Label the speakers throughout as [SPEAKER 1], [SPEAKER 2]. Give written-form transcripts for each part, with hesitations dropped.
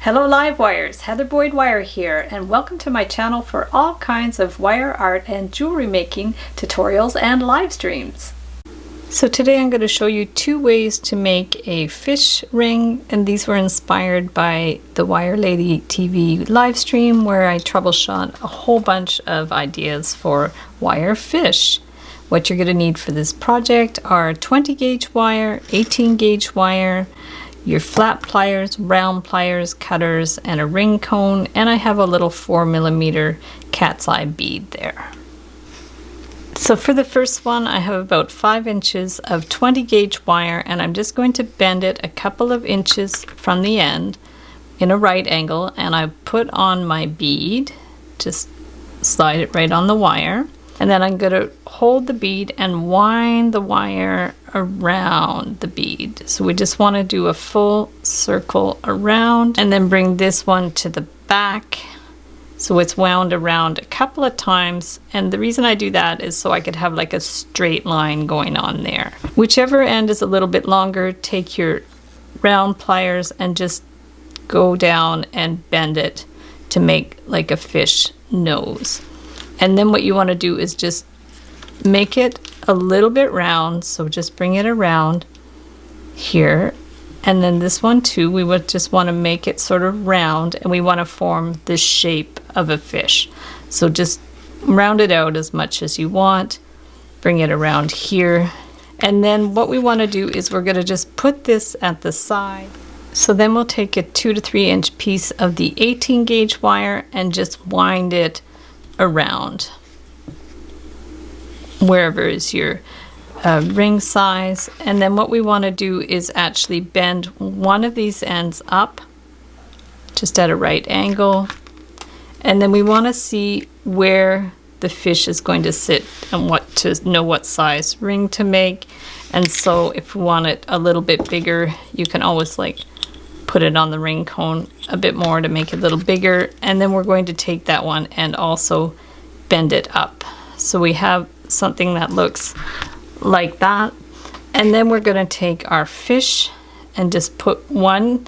[SPEAKER 1] Hello live wires, Heather Boyd Wire here, and welcome to my channel for all kinds of wire art and jewelry making tutorials and live streams. So today I'm going to show you two ways to make a fish ring, and these were inspired by the Wire Lady TV live stream where I troubleshot a whole bunch of ideas for wire fish. What you're going to need for this project are 20 gauge wire, 18 gauge wire, your flat pliers, round pliers, cutters, and a ring cone, and I have a little 4mm cat's eye bead there. So for the first one, I have about 5 inches of 20 gauge wire, and I'm just going to bend it a couple of inches from the end in a right angle, and I put on my bead, just slide it right on the wire, and then I'm going to hold the bead and wind the wire around the bead. So we just want to do a full circle around and then bring this one to the back so it's wound around a couple of times, and the reason I do that is so I could have like a straight line going on there. Whichever end is a little bit longer, take your round pliers and just go down and bend it to make like a fish nose. And then what you want to do is just make it a little bit round, so just bring it around here, and then this one too, we would just want to make it sort of round, and we want to form the shape of a fish. So just round it out as much as you want, bring it around here, and then what we want to do is we're going to just put this at the side. So then we'll take a 2 to 3 inch piece of the 18 gauge wire and just wind it around wherever is your ring size, and then what we want to do is actually bend one of these ends up just at a right angle, and then we want to see where the fish is going to sit and what to know what size ring to make. And so if we want it a little bit bigger, you can always like put it on the ring cone a bit more to make it a little bigger, and then we're going to take that one and also bend it up so we have something that looks like that. And then we're going to take our fish and just put one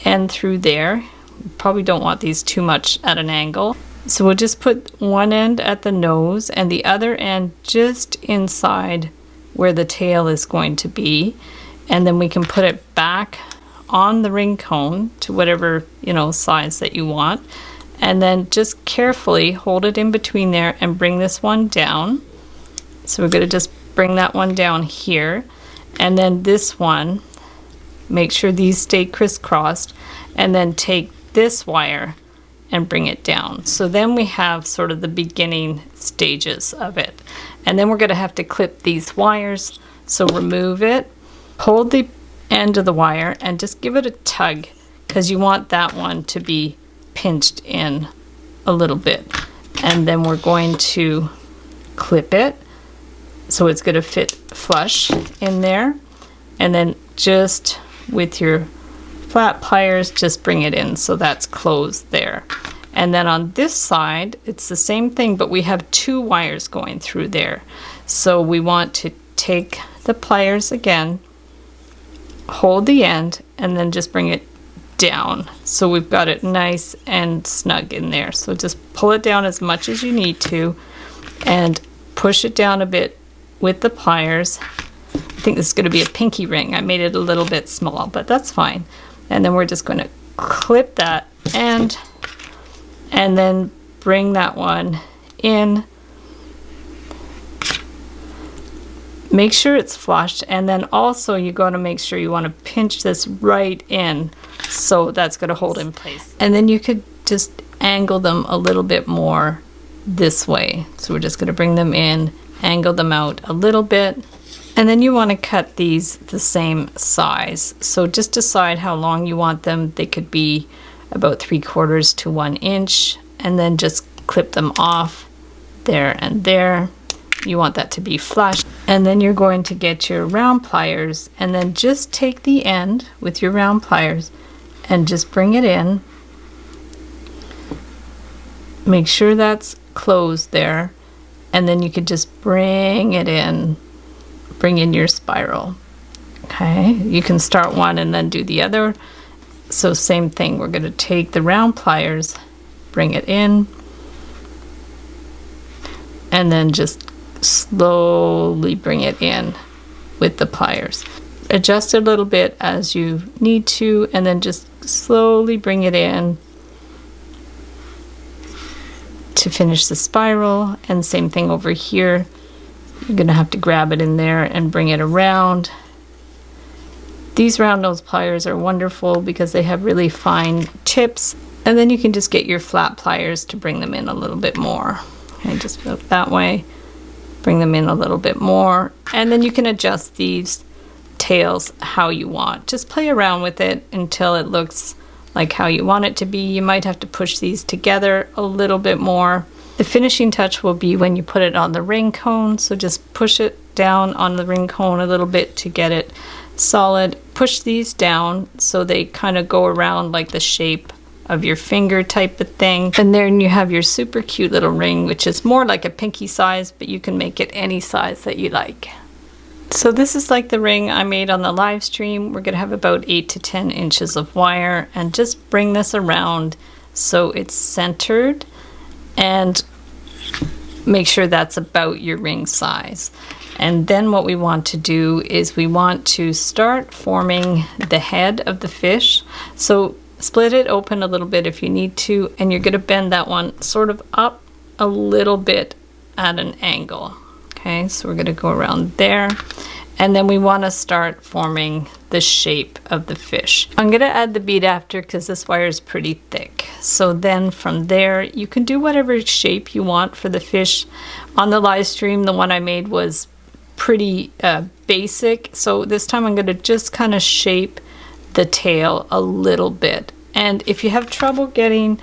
[SPEAKER 1] end through there. We probably don't want these too much at an angle, so we'll just put one end at the nose and the other end just inside where the tail is going to be, and then we can put it back on the ring cone to whatever size that you want, and then just carefully hold it in between there and bring this one down. So we're going to just bring that one down here, and then this one, make sure these stay crisscrossed, and then take this wire and bring it down. So then we have sort of the beginning stages of it, and then we're going to have to clip these wires. So remove it, hold the end of the wire and just give it a tug, because you want that one to be pinched in a little bit, and then we're going to clip it so it's going to fit flush in there, and then just with your flat pliers just bring it in so that's closed there. And then on this side it's the same thing, but we have 2 wires going through there, so we want to take the pliers again, hold the end, and then just bring it down so we've got it nice and snug in there. So just pull it down as much as you need to and push it down a bit with the pliers. I think this is going to be a pinky ring. I made it a little bit small, but that's fine. And then we're just going to clip that end and then bring that one in. Make sure it's flush, and then also you got to make sure you want to pinch this right in, so that's going to hold in place. And then you could just angle them a little bit more this way. So we're just going to bring them in, angle them out a little bit, and then you want to cut these the same size. So just decide how long you want them. They could be about 3/4 to 1 inch, and then just clip them off there and there. You want that to be flush, and then you're going to get your round pliers and then just take the end with your round pliers and just bring it in. Make sure that's closed there, and then you could just bring it in, bring in your spiral. Okay, you can start one and then do the other, So same thing, we're going to take the round pliers, bring it in, and then just slowly bring it in with the pliers. Adjust it a little bit as you need to, and then just slowly bring it in to finish the spiral. And same thing over here. You're gonna have to grab it in there and bring it around. These round nose pliers are wonderful because they have really fine tips, and then you can just get your flat pliers to bring them in a little bit more. Okay, just go that way, bring them in a little bit more, and then you can adjust these tails how you want. Just play around with it until it looks like how you want it to be. You might have to push these together a little bit more. The finishing touch will be when you put it on the ring cone, so just push it down on the ring cone a little bit to get it solid. Push these down so they kind of go around like the shape of your finger type of thing. And then you have your super cute little ring, which is more like a pinky size, but you can make it any size that you like. So this is like the ring I made on the live stream. We're gonna have about 8 to 10 inches of wire, and just bring this around so it's centered, and make sure that's about your ring size. And then what we want to do is we want to start forming the head of the fish. So split it open a little bit if you need to, and you're gonna bend that one sort of up a little bit at an angle. Okay, so we're gonna go around there, and then we wanna start forming the shape of the fish. I'm gonna add the bead after because this wire is pretty thick. So then from there, you can do whatever shape you want for the fish. On the live stream, the one I made was pretty basic. So this time I'm gonna just kind of shape the tail a little bit. And if you have trouble getting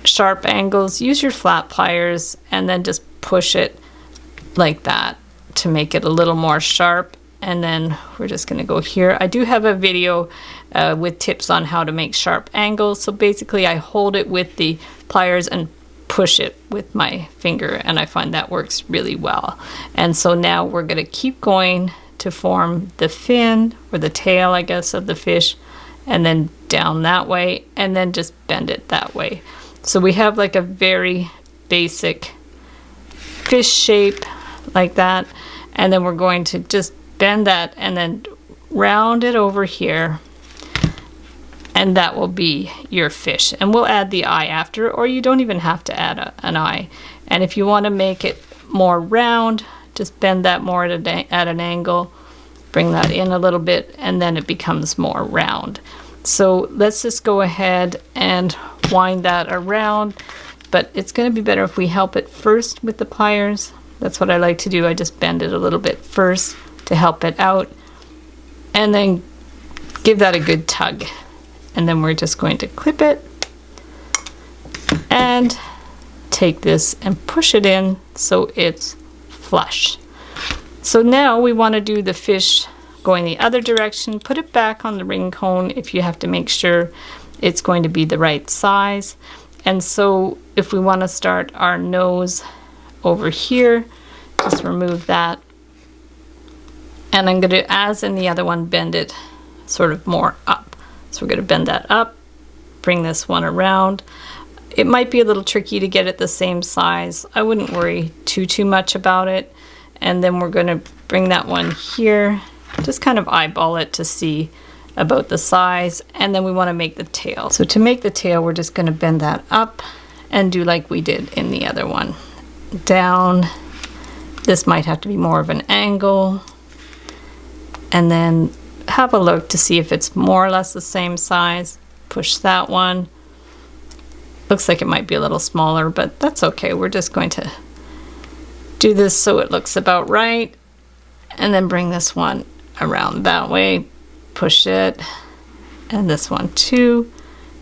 [SPEAKER 1] sharp angles, use your flat pliers and then just push it like that to make it a little more sharp. And then we're just going to go here. I do have a video with tips on how to make sharp angles. So basically I hold it with the pliers and push it with my finger, and I find that works really well. And so now we're going to keep going to form the fin, or the tail I guess, of the fish, and then down that way, and then just bend it that way. So we have like a very basic fish shape like that, and then we're going to just bend that and then round it over here, and that will be your fish. And we'll add the eye after, or you don't even have to add an eye. And if you want to make it more round, just bend that more at an angle, bring that in a little bit, and then it becomes more round. So let's just go ahead and wind that around, but it's going to be better if we help it first with the pliers. That's what I like to do. I just bend it a little bit first to help it out, and then give that a good tug. And then we're just going to clip it and take this and push it in so it's flush. So now we want to do the fish going the other direction. Put it back on the ring cone if you have to make sure it's going to be the right size. And so if we want to start our nose over here, just remove that. And I'm going to, as in the other one, bend it sort of more up. So we're going to bend that up, bring this one around. It might be a little tricky to get it the same size. I wouldn't worry too much about it. And then we're going to bring that one here, just kind of eyeball it to see about the size. And then we want to make the tail. So to make the tail, we're just going to bend that up and do like we did in the other one. Down. This might have to be more of an angle. And then have a look to see if it's more or less the same size. Push that one. Looks like it might be a little smaller, but that's okay. We're just going to do this so it looks about right. And then bring this one around that way. Push it. And this one too.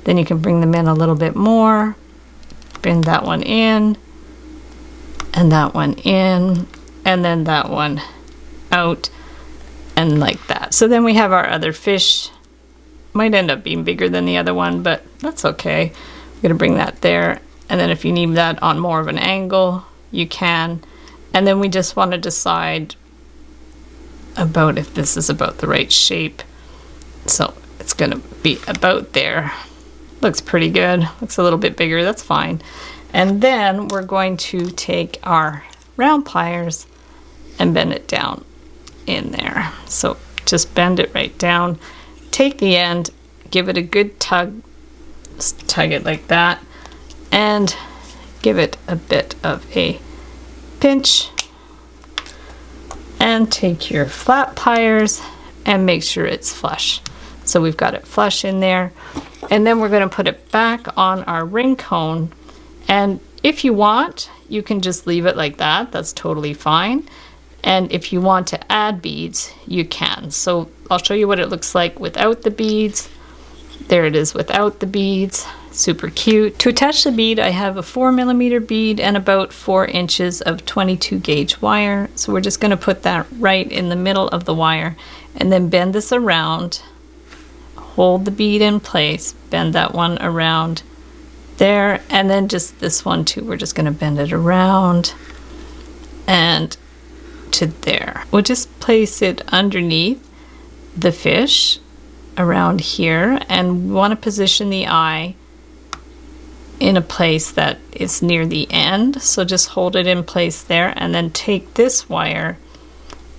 [SPEAKER 1] Then you can bring them in a little bit more. Bring that one in. And that one in. And then that one out. And like that. So then we have our other fish. Might end up being bigger than the other one, but that's okay. I'm gonna bring that there. And then if you need that on more of an angle, you can. And then we just want to decide about if this is about the right shape. So it's it's gonna be about there. Looks pretty good. Looks a little bit bigger, that's fine. And then we're going to take our round pliers and bend it down in there. So just bend it right down. Take the end, give it a good tug. Just tug it like that. And give it a bit of a pinch. And take your flat pliers and make sure it's flush. So we've got it flush in there. And then we're going to put it back on our ring cone. And if you want, you can just leave it like that. That's totally fine. And if you want to add beads, you can. So I'll show you what it looks like without the beads. There it is without the beads. Super cute. To attach the bead, I have a 4mm bead and about 4 inches of 22 gauge wire. So we're just going to put that right in the middle of the wire and then bend this around. Hold the bead in place, bend that one around there, and then just this one too. We're just going to bend it around and to there. We'll just place it underneath the fish around here, and we want to position the eye in a place that is near the end. So just hold it in place there and then take this wire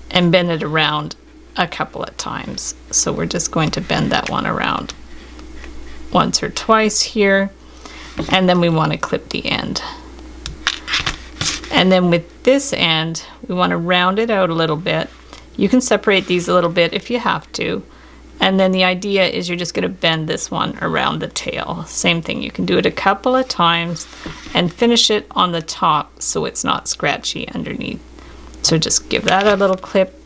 [SPEAKER 1] and bend it around a couple of times. So we're just going to bend that one around once or twice here, and then we want to clip the end. And then with this end, we want to round it out a little bit. You can separate these a little bit if you have to. And then the idea is you're just going to bend this one around the tail. Same thing, you can do it a couple of times and finish it on the top so it's not scratchy underneath. So just give that a little clip,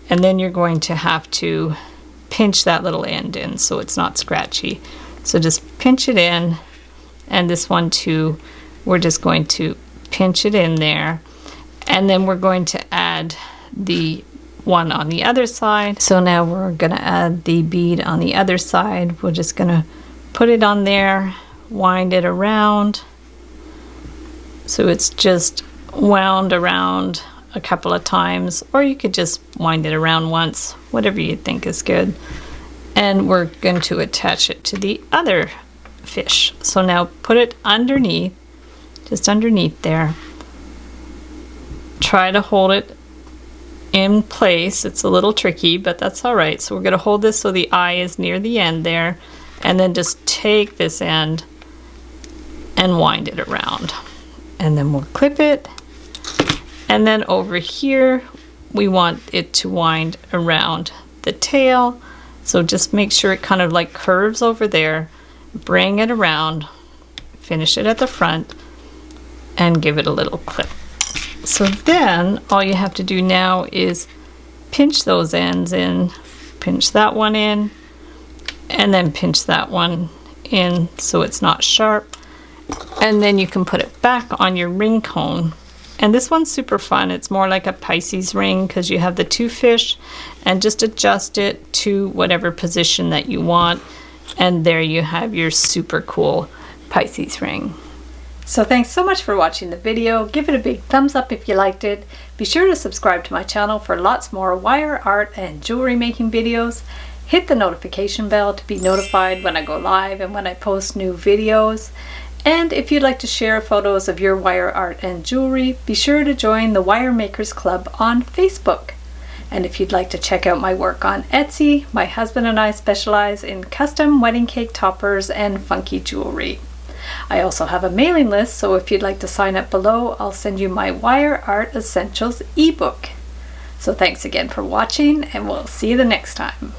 [SPEAKER 1] and then you're going to have to pinch that little end in so it's not scratchy. So just pinch it in, and this one too, we're just going to pinch it in there, and then we're going to add the one on the other side. So now we're going to add the bead on the other side. We're just going to put it on there, wind it around so it's just wound around a couple of times, or you could just wind it around once, whatever you think is good. And we're going to attach it to the other fish. So now put it underneath, just underneath there. Try to hold it in place. It's a little tricky, but that's all right. So we're going to hold this so the eye is near the end there, and then just take this end and wind it around. And then we'll clip it. And then over here, we want it to wind around the tail. So just make sure it kind of like curves over there. Bring it around, finish it at the front, and give it a little clip. So then all you have to do now is pinch those ends in, pinch that one in, and then pinch that one in so it's not sharp. And then you can put it back on your ring cone. And this one's super fun. It's more like a Pisces ring because you have the two fish, and just adjust it to whatever position that you want. And there you have your super cool Pisces ring. So thanks so much for watching the video. Give it a big thumbs up if you liked it. Be sure to subscribe to my channel for lots more wire art and jewelry making videos. Hit the notification bell to be notified when I go live and when I post new videos. And if you'd like to share photos of your wire art and jewelry, be sure to join the Wire Makers Club on Facebook. And if you'd like to check out my work on Etsy, my husband and I specialize in custom wedding cake toppers and funky jewelry. I also have a mailing list, so if you'd like to sign up below, I'll send you my Wire Art Essentials ebook. So thanks again for watching, and we'll see you the next time.